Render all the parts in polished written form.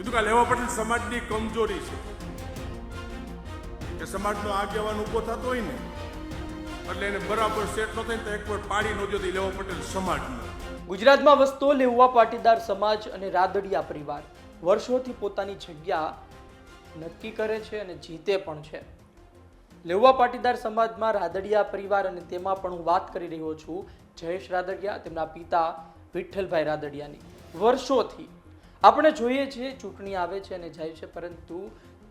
કીધું કે લેવા પટેલ સમાજની કમજોરી છે કે સમાજનો આગેવાન ઊભો થતો હોય ને એટલે એને બરાબર સેટ ન થાય તો એકવાર પાડી ન દો તો લેવા પટેલ સમાજનો. ગુજરાતમાં વસતો લેઉવા પાટીદાર સમાજ અને રાદડિયા પરિવાર વર્ષોથી પોતાની જગ્યા નક્કી કરે છે અને જીતે પણ છે. લેઉવા પાટીદાર સમાજમાં રાદડિયા પરિવાર અને તેમાં પણ હું વાત કરી રહ્યો છું જયેશ રાદડિયા, તેમના પિતા વિઠ્ઠલભાઈ રાદડિયાની. વર્ષોથી આપણે જોઈએ છીએ ચૂંટણી આવે છે અને જાય છે, પરંતુ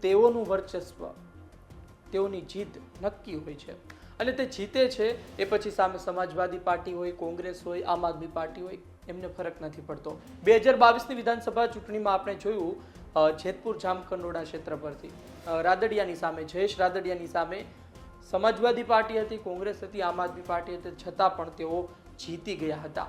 તેઓનું વર્ચસ્વ, તેઓની જીત નક્કી હોય છે અને તે જીતે છે એ પછી સામે સમાજવાદી પાર્ટી હોય, કોંગ્રેસ હોય, આમ આદમી પાર્ટી હોય, એમને ફરક નથી પડતો. 2022ની વિધાનસભા ચૂંટણીમાં આપણે જોયું જેતપુર જામકંડોળા ક્ષેત્ર પરથી રાદડિયાની સામે, જયેશ રાદડિયાની સામે સમાજવાદી પાર્ટી હતી, કોંગ્રેસ હતી, આમ આદમી પાર્ટી હતી, છતાં પણ તેઓ જીતી ગયા હતા.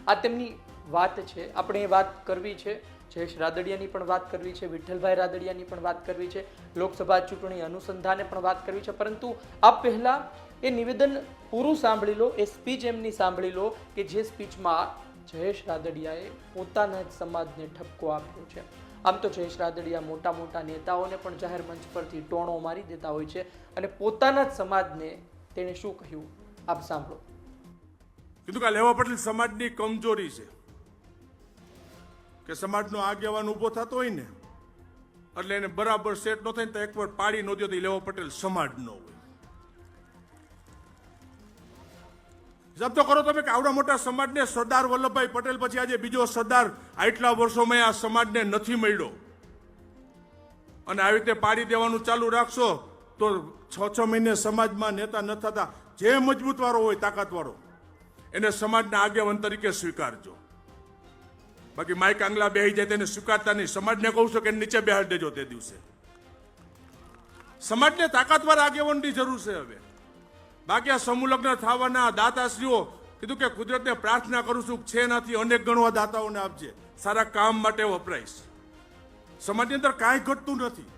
આ તેમની વાત છે, આપણે એ વાત કરવી છે. જયેશ રાદડિયાની પણ વાત કરવી છે, વિઠ્ઠલભાઈ રાદડિયાની પણ વાત કરવી છે, લોકસભા ચૂંટણી અનુસંધાને પણ વાત કરવી છે. પરંતુ આ પહેલા એ નિવેદન પૂરું સાંભળી લો, એ સ્પીચ એમની સાંભળી લો કે જે સ્પીચમાં જયેશ રાદડિયાએ પોતાના જ સમાજને ઠપકો આપ્યો છે. આમ તો જયેશ રાદડિયા મોટા મોટા નેતાઓને પણ જાહેર મંચ પરથી ટોણો મારી દેતા હોય છે અને પોતાના જ સમાજને તેણે શું કહ્યું આપ સાંભળો. કીધું કે લેવા પટેલ સમાજની કમજોરી છે કે સમાજનો આગેવાન ઊભો થતો હોય ને એટલે એને બરાબર સેટ ન થાય તો એકવાર પાડી ન દો તો લેવા પટેલ સમાજનો હોય. જબ્તો કરો તમે કે આવડા મોટા સમાજને સરદાર વલ્લભભાઈ પટેલ પછી આજે બીજો સરદાર આટલા વર્ષોમાં આ સમાજને નથી મળ્યો અને આવી રીતે પાડી દેવાનું ચાલુ રાખશો તો 6 મહિને સમાજમાં નેતા ન થતા જે મજબૂત વાળો હોય, તાકાત વાળો, એને સમાજના આગેવાન તરીકે સ્વીકારજો. બાકી માઇક આંગલા બેહી જાય તેને સ્વીકારતા નહીં. સમાજને કહું છું કે નીચે બેહાડી દેજો. તે દિવસે સમાજને તાકાતવાર આગેવાનની જરૂર છે હવે. બાકી આ સમૂહ લગ્ન થવાના દાતાશ્રીઓ કીધું કે કુદરતને પ્રાર્થના કરું છું છે નથી અનેક ગણવા દાતાઓને આપજે, સારા કામ માટે વપરાઈશ. સમાજની અંદર કાંઈ ઘટતું નથી,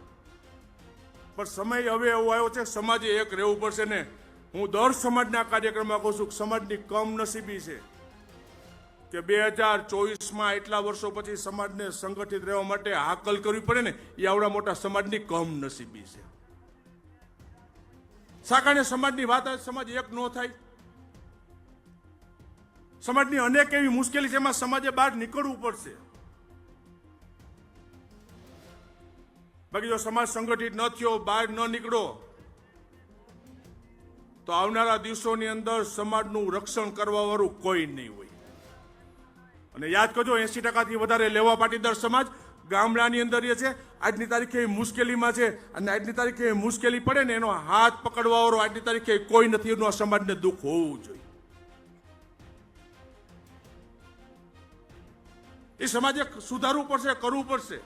પણ સમય હવે એવો આવ્યો છે સમાજે એક રહેવું પડશે ને. હું દર સમાજના કાર્યક્રમમાં કહું છું કે સમાજની કમનસીબી છે કે 2024માં એટલા વર્ષો પછી સમાજને સંગઠિત રહેવા માટે હાકલ કરવી પડે ને, એ આવડા મોટા સમાજની કમનસીબી છે. સાકાને સમાજની વાત સમાજ એક ન થાય. સમાજની અનેક એવી મુશ્કેલી છે, એમાં સમાજે બહાર નીકળવું પડશે. બાકી જો સમાજ સંગઠિત ન થયો, બહાર ન નીકળો તો આવનારા દિવસોની અંદર સમાજનું રક્ષણ કરવા વાળું કોઈ નહીં હોય. અને યાદ કરજો 80%થી વધારે લેવા પાટીદાર સમાજ ગામડાની અંદર એ છે. આજની તારીખે મુશ્કેલીમાં છે અને આજની તારીખે મુશ્કેલી પડે ને એનો હાથ પકડવા વાળો આજની તારીખે કોઈ નથી. એનું આ સમાજને દુઃખ હોવું જોઈએ. એ સમાજે સુધારવું પડશે, કરવું પડશે.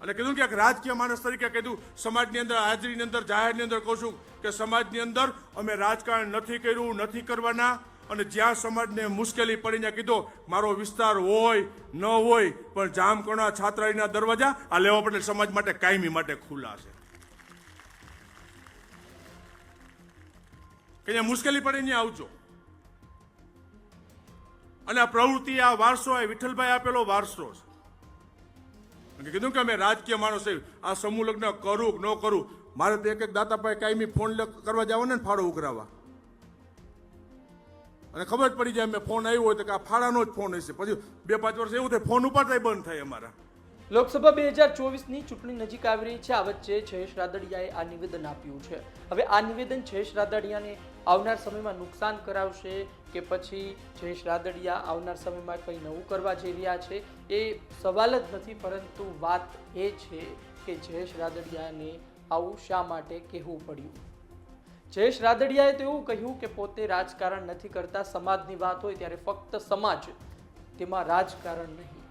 અને કીધું કે એક રાજકીય માણસ તરીકે કીધું સમાજની અંદર હાજરીની અંદર જાહેરની અંદર કહું છું કે સમાજની અંદર અમે રાજકારણ નથી કર્યું, નથી કરવાના. અને જ્યાં સમાજને મુશ્કેલી પડીને કીધું મારો વિસ્તાર હોય ન હોય પણ જામકંડોળા છાત્રાલયના દરવાજા આ લેવા પટેલ સમાજ માટે કાયમી માટે ખુલ્લા છે. કે જ્યાં મુશ્કેલી પડે ત્યાં આવજો. અને આ પ્રવૃત્તિ, આ વારસો, આ વિઠ્ઠલભાઈ આપેલો વારસો છે. કીધું કે અમે રાજકીય માણસ છે, આ સમૂહ લગ્ન કરું કે ન કરું, મારે તો એક દાતાભાઈ કાયમી ફોન કરવા જવાને ને ફાળો ઉઘરાવા, અને ખબર જ પડી જાય મેં ફોન આવ્યો હોય તો કે આ ફાળાનો જ ફોન હશે. પછી 2-5 વર્ષ એવું થાય ફોન ઉપાડતા બંધ થાય અમારા. લોકસભા 2024ની ચૂંટણી નજીક આવી રહી છે. આ વચ્ચે જયેશ રાદડિયાએ આ નિવેદન આપ્યું છે. હવે આ નિવેદન જયેશ રાદડિયાને આવનાર સમયમાં નુકસાન કરાવશે કે પછી જયેશ રાદડિયા આવનાર સમયમાં કંઈ નવું કરવા જઈ રહ્યા છે, એ સવાલ જ નથી. પરંતુ વાત એ છે કે જયેશ રાદડિયાને આવું શા માટે કહેવું પડ્યું. જયેશ રાદડિયાએ તો એવું કહ્યું કે પોતે રાજકારણ નથી કરતા, સમાજની વાત હોય ત્યારે ફક્ત સમાજ, તેમાં રાજકારણ નહીં.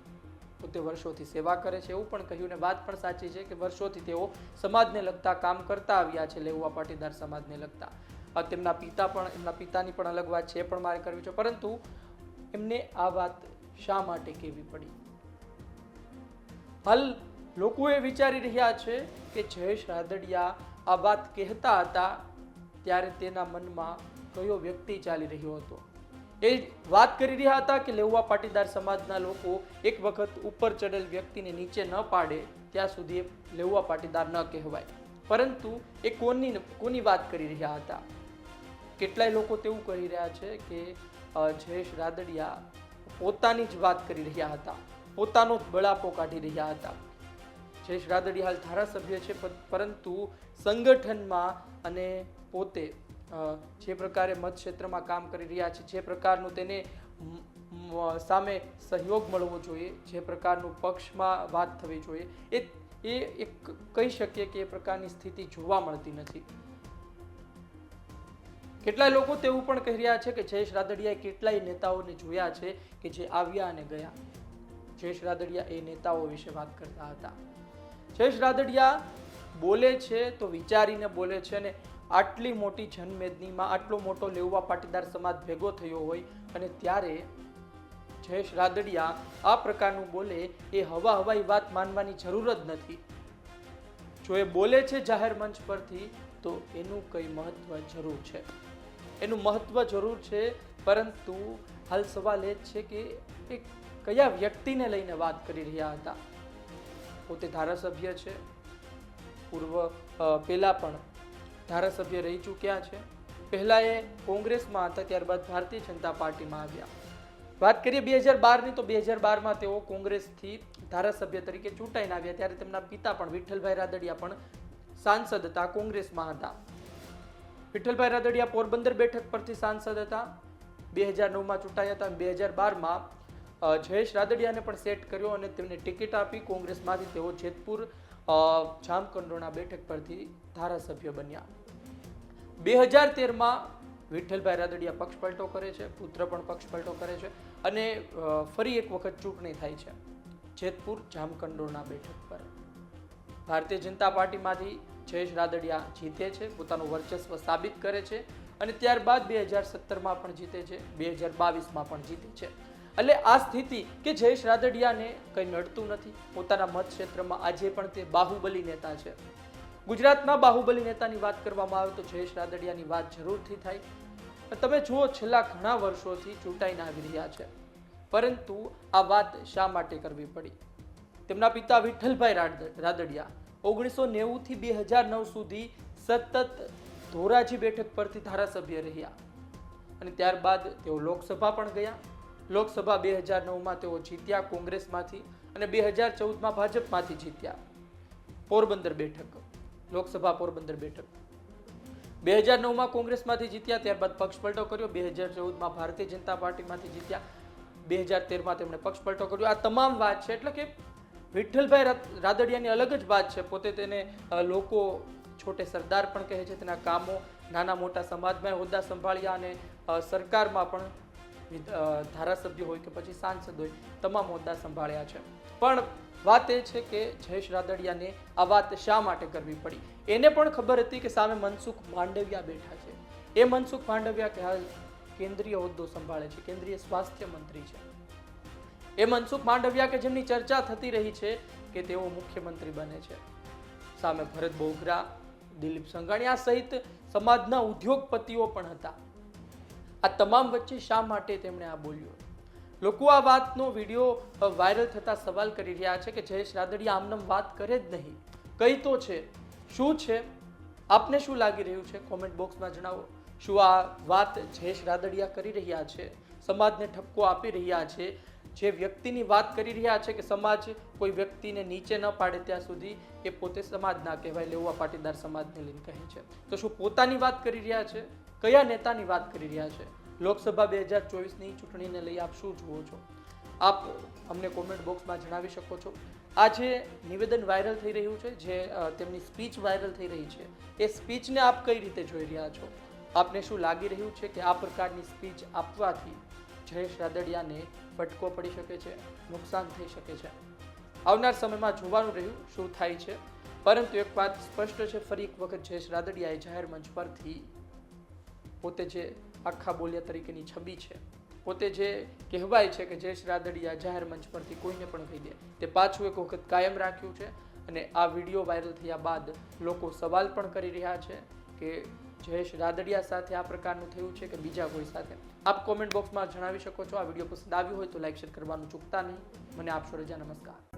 પોતે વર્ષોથી સેવા કરે છે એવું પણ કહ્યું. ને વાત પણ સાચી છે કે વર્ષોથી તેઓ સમાજને લગતા કામ કરતા આવ્યા છે, લેઉવા પાટીદાર સમાજને લગતા. તેમના પિતાની પણ અલગ વાત છે, એ પણ મારે કરવી છે. પરંતુ એમને આ વાત શા માટે કહેવી પડી? હાલ લોકો એ વિચારી રહ્યા છે કે જયેશ રાદડિયા આ વાત કહેતા હતા ત્યારે તેના મનમાં કયો વ્યક્તિ ચાલી રહ્યો હતો. એ વાત કરી રહ્યા હતા કે લેઉવા પાટીદાર સમાજના લોકો એક વખત ઉપર ચડેલ વ્યક્તિને નીચે ન પાડે ત્યાં સુધી એ લેઉવા પાટીદાર ન કહેવાય. પરંતુ એ કોની વાત કરી રહ્યા હતા? કેટલાય લોકો તેવું કહી રહ્યા છે કે જયેશ રાદડિયા પોતાની જ વાત કરી રહ્યા હતા, પોતાનો જ બળાપો કાઢી રહ્યા હતા. જયેશ રાદડિયા હાલ ધારાસભ્ય છે, પરંતુ સંગઠનમાં અને પોતે જે પ્રકારે મત ક્ષેત્રમાં કામ કરી રહ્યા છે, જે પ્રકારનું તેને સામે સહયોગ મળવો જોઈએ, જે પ્રકારનું પક્ષમાં વાત થવી જોઈએ, એ એક કહી શકીએ કે એ પ્રકારની સ્થિતિ જોવા મળતી નથી. કેટલાય લોકો તેવું પણ કહી રહ્યા છે કે જયેશ રાદડિયાએ કેટલાય નેતાઓને જોયા છે કે જે આવ્યા અને ગયા. જયેશ રાદડિયા એ નેતાઓ વિશે વાત કરતા હતા. જયેશ રાદડિયા બોલે છે તો વિચારીને બોલે છે, અને આટલી મોટી જનમેદનીમાં આટલો મોટો લેઉવા પાટીદાર સમાજ ભેગો થયો હોય અને ત્યારે જયેશ રાદડિયા આ પ્રકારનું બોલે એ હવાઈ વાત માનવાની જરૂર જ નથી. જો એ બોલે છે જાહેર મંચ પરથી તો એનું કઈ મહત્વ જરૂર છે, એનું મહત્વ જરૂર છે. પરંતુ હાલ સવાલ એ જ છે કે એ કયા વ્યક્તિને લઈને વાત કરી રહ્યા હતા. પોતે ધારાસભ્ય છે, પહેલા પણ ધારાસભ્ય રહી ચૂક્યા છે. પહેલા એ કોંગ્રેસમાં હતા, ત્યારબાદ ભારતીય જનતા પાર્ટીમાં આવ્યા. વાત કરીએ 2012ની તો 2012માં તેઓ કોંગ્રેસથી ધારાસભ્ય તરીકે ચૂંટાઈને આવ્યા. ત્યારે તેમના પિતા પણ વિઠ્ઠલભાઈ રાદડિયા પણ સાંસદ હતા, કોંગ્રેસમાં હતા. વિઠ્ઠલભાઈ રાદડિયા પોરબંદર બેઠક પરથી સાંસદ હતા, 2009માં ચૂંટાયા હતા. 2012માં જયેશ રાદડિયાને પણ સેટ કર્યો અને તેમને ટિકિટ આપી. કોંગ્રેસમાંથી તેઓ જેતપુર જામકંડોરણા બેઠક પરથી ધારાસભ્ય બન્યા. 2013માં વિઠ્ઠલભાઈ રાદડિયા પક્ષપલટો કરે છે, પુત્ર પણ પક્ષપલટો કરે છે અને ફરી એક વખત ચૂંટણી થાય છે જેતપુર જામકંડોરણા બેઠક પર. ભારતીય જનતા પાર્ટીમાંથી જયેશ રાદડિયા જીતે છે, પોતાનું વર્ચસ્વ સાબિત કરે છે અને ત્યારબાદ 2017માં પણ જીતે છે, 2022માં પણ જીતે છે. એટલે આ સ્થિતિ કે જયેશ રાદડિયાને કંઈ નડતું નથી. પોતાના મત ક્ષેત્રમાં આજે પણ તે બાહુબલી નેતા છે. ગુજરાતમાં બાહુબલી નેતાની વાત કરવામાં આવે તો જયેશ રાદડિયાની વાત જરૂરથી થાય. તમે જુઓ, છેલ્લા ઘણા વર્ષોથી ચૂંટાઈને આવી રહ્યા છે, પરંતુ આ વાત શા માટે કરવી પડી? તેમના પિતા વિઠ્ઠલભાઈ રાદડિયા 1990થી 2009 સુધી સતત ધોરાજી બેઠક પરથી ધારાસભ્ય રહ્યા અને ત્યારબાદ તેઓ લોકસભા પણ ગયા. લોકસભા 2009માં તેઓ જીત્યા કોંગ્રેસમાંથી અને 2014માં ભાજપમાંથી જીત્યા. પોરબંદર બેઠક, લોકસભા પોરબંદર બેઠક 2009માં કોંગ્રેસમાંથી જીત્યા, ત્યારબાદ પક્ષપલટો કર્યો. 2014માં ભારતીય જનતા પાર્ટીમાંથી જીત્યા, 2013માં તેમણે પક્ષપલટો કર્યો. આ તમામ વાત છે એટલે કે વિઠ્ઠલભાઈ રાદડિયાની અલગ જ વાત છે. પોતે તેને લોકો છોટે સરદાર પણ કહે છે. તેના કામો નાના મોટા સમાજમાં હોદ્દા સંભાળ્યા અને સરકારમાં પણ ધારાસભ્ય હોય કે પછી સાંસદ હોય, તમામ હોદ્દા સંભાળ્યા છે. પણ વાત એ છે કે જયેશ રાદડિયાને આ વાત શા માટે કરવી પડી? એને પણ ખબર હતી કે સામે મનસુખ માંડવિયા બેઠા છે. એ મનસુખ માંડવિયા કે હાલ કેન્દ્રીય હોદ્દો સંભાળે છે, કેન્દ્રીય સ્વાસ્થ્ય મંત્રી છે. એ મનસુખ માંડવિયા કે જેમની ચર્ચા થતી રહી છે કે તેઓ મુખ્યમંત્રી બને છે. સામે ભરત બોઘરા, દિલીપ સંઘાણી સહિત સમાજના ઉદ્યોગપતિઓ પણ હતા. આ તમામ વચ્ચે શા માટે તેમણે આ બોલ્યો? લોકો આ વાતનો વિડીયો વાયરલ થતા સવાલ કરી રહ્યા છે કે જયેશ રાદડિયા આમનામ વાત કરે જ નહીં, કઈ તો છે, શું છે? આપને શું લાગી રહ્યું છે? કોમેન્ટ બોક્સમાં જણાવો. શું આ વાત જયેશ રાદડિયા કરી રહ્યા છે? સમાજને ઠપકો આપી રહ્યા છે? જે વ્યક્તિની વાત કરી રહ્યા છે કે સમાજ કોઈ વ્યક્તિને નીચે ન પાડે ત્યાં સુધી એ પોતે સમાજ ના કહેવાય, લેઉવા પાટીદાર સમાજને લઈને કહે છે. તો શું પોતાની વાત કરી રહ્યા છે? કયા નેતાની વાત કરી રહ્યા છે? લોકસભા 2024ની ચૂંટણીને લઈ આપ શું જુઓ છો? આપ અમને કોમેન્ટ બોક્સમાં જણાવી શકો છો. આ જે નિવેદન વાયરલ થઈ રહ્યું છે, જે તેમની સ્પીચ વાયરલ થઈ રહી છે, એ સ્પીચને આપ કઈ રીતે જોઈ રહ્યા છો? આપને શું લાગી રહ્યું છે કે આ પ્રકારની સ્પીચ આપવાથી જયેશ રાદડિયાને ફટકો પડી શકે છે, નુકસાન થઈ શકે છે? આવનાર સમયમાં જોવાનું રહ્યું શું થાય છે. પરંતુ એક વાત સ્પષ્ટ છે, ફરી એક વખત જયેશ રાદડિયાએ જાહેર મંચ પરથી પોતે જે આખા બોલિયા તરીકેની છબી છે, પોતે જે કહેવાય છે કે જયેશ રાદડિયા જાહેર મંચ પરથી કોઈને પણ કહી દે, તે પાછું એક વખત કાયમ રાખ્યું છે. અને આ વિડીયો વાયરલ થયા બાદ લોકો સવાલ પણ કરી રહ્યા છે કે જયેશ રાદડિયા સાથે આ પ્રકારનું થયું છે કે બીજા કોઈ સાથે? આપ કોમેન્ટ બોક્સમાં જણાવી શકો છો. આ વિડીયો પસંદ આવ્યો હોય તો લાઈક શેર કરવાનું ચૂકતા નહીં. મને આપશો રજા. નમસ્કાર.